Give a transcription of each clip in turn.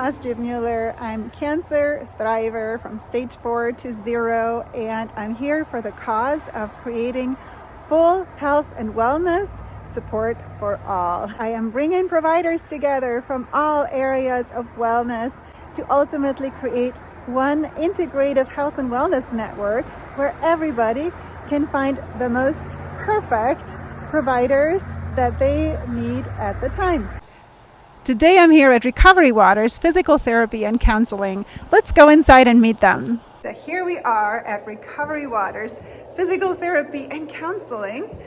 Astrid Mueller. I'm cancer thriver from stage 4 to 0, and I'm here for the cause of creating full health and wellness support for all. I am bringing providers together from all areas of wellness to ultimately create one integrative health and wellness network where everybody can find the most perfect providers that they need at the time. Today I'm here at Recovery Waters Physical Therapy and Counseling. Let's go inside and meet them. So here we are at Recovery Waters Physical Therapy and Counseling.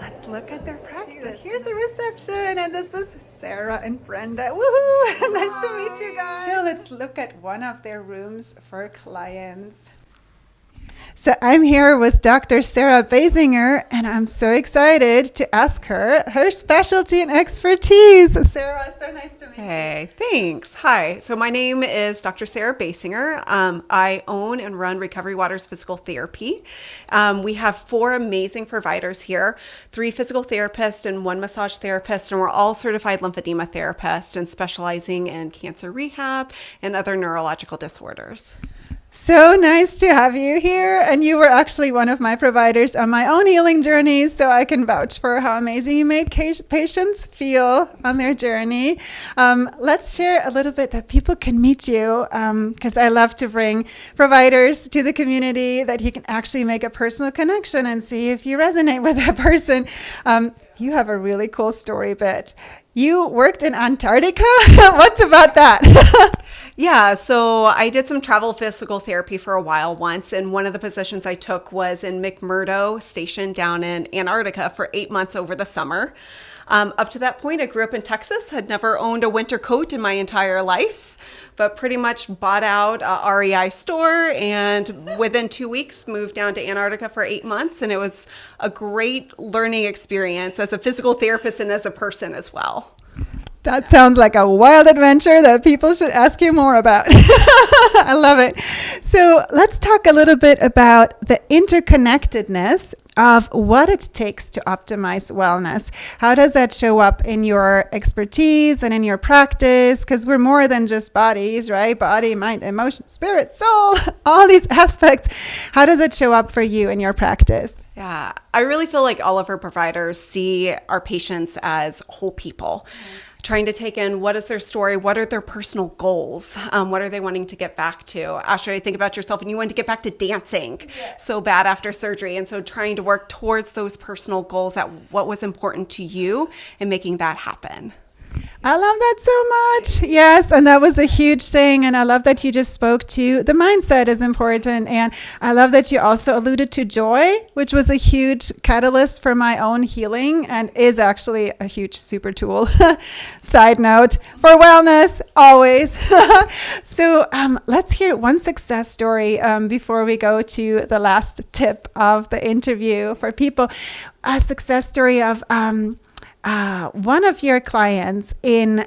Let's look at their practice. Here's a reception, and this is Sarah and Brenda. Woohoo! Nice to meet you guys. So let's look at one of their rooms for clients. So I'm here with Dr. Sarah Baysinger, and I'm so excited to ask her her specialty and expertise. Sarah, so nice to meet you. Hey, thanks. Hi. So my name is Dr. Sarah Baysinger. I own and run Recovery Waters Physical Therapy. We have 4 amazing providers here, 3 physical therapists and 1 massage therapist, and we're all certified lymphedema therapists and specializing in cancer rehab and other neurological disorders. So nice to have you here. And you were actually one of my providers on my own healing journey, so I can vouch for how amazing you made patients feel on their journey. Let's share a little bit that people can meet you, because I love to bring providers to the community that you can actually make a personal connection and see if you resonate with that person. You have a really cool story bit. You worked in Antarctica? What's about that? Yeah, so I did some travel physical therapy for a while once, and one of the positions I took was in McMurdo Station down in Antarctica for 8 months over the summer. Up to that point, I grew up in Texas, had never owned a winter coat in my entire life, but pretty much bought out a REI store, and within 2 weeks moved down to Antarctica for 8 months, and it was a great learning experience as a physical therapist and as a person as well. That sounds like a wild adventure that people should ask you more about. I love it. So let's talk a little bit about the interconnectedness of what it takes to optimize wellness. How does that show up in your expertise and in your practice? Because we're more than just bodies, right? Body, mind, emotion, spirit, soul, all these aspects. How does it show up for you in your practice? Yeah, I really feel like all of our providers see our patients as whole people. Yes. Trying to take in what is their story, what are their personal goals, what are they wanting to get back to? Astrid, I think about yourself, and you wanted to get back to dancing so bad after surgery. And so trying to work towards those personal goals, at what was important to you, and making that happen. I love that so much. Yes, and that was a huge thing. And I love that you just spoke to the mindset is important. And I love that you also alluded to joy, which was a huge catalyst for my own healing and is actually a huge super tool. Side note, for wellness, always. So let's hear one success story before we go to the last tip of the interview for people. A success story of one of your clients in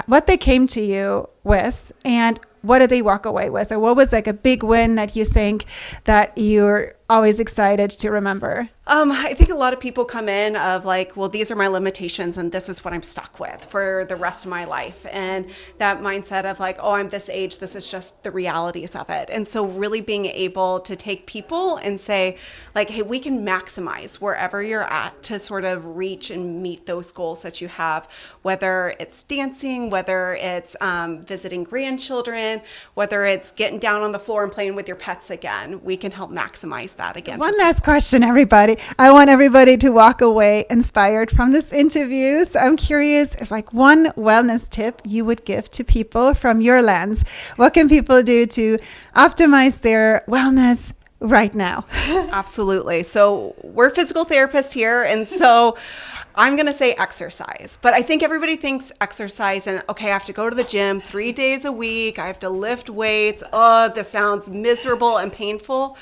what they came to you with, and what did they walk away with, or what was like a big win that you think that you're always excited to remember? I think a lot of people come in of like, well, these are my limitations and this is what I'm stuck with for the rest of my life. And that mindset of like, oh, I'm this age, this is just the realities of it. And so really being able to take people and say like, hey, we can maximize wherever you're at to sort of reach and meet those goals that you have, whether it's dancing, whether it's visiting grandchildren, whether it's getting down on the floor and playing with your pets again. We can help maximize that again. One last question, everybody. I want everybody to walk away inspired from this interview. So I'm curious if like one wellness tip you would give to people from your lens. What can people do to optimize their wellness right now? Absolutely. So we're physical therapists here. And so I'm going to say exercise, but I think everybody thinks exercise and okay, I have to go to the gym 3 days a week. I have to lift weights. Oh, this sounds miserable and painful.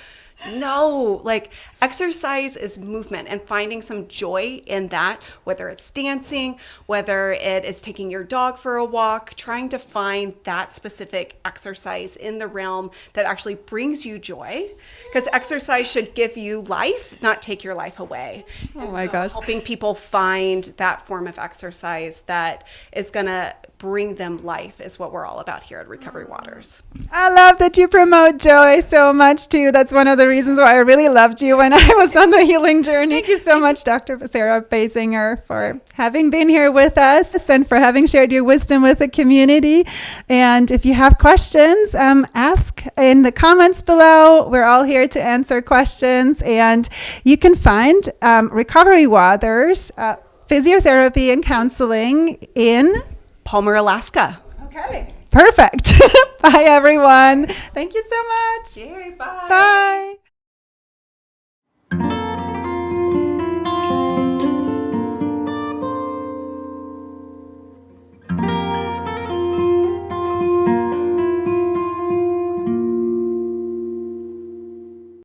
No, like exercise is movement and finding some joy in that, whether it's dancing, whether it is taking your dog for a walk, trying to find that specific exercise in the realm that actually brings you joy, because exercise should give you life, not take your life away. Oh my gosh. Helping people find that form of exercise that is going to bring them life is what we're all about here at Recovery Waters. I love that you promote joy so much too. That's one of the reasons why I really loved you when I was on the healing journey. Thank you so much, Dr. Sarah Baysinger, for having been here with us and for having shared your wisdom with the community. And if you have questions, ask in the comments below. We're all here to answer questions. And you can find Recovery Waters physiotherapy and counseling in Palmer, Alaska. Okay. Perfect. Bye, everyone. Thank you so much. Yay, bye. Bye.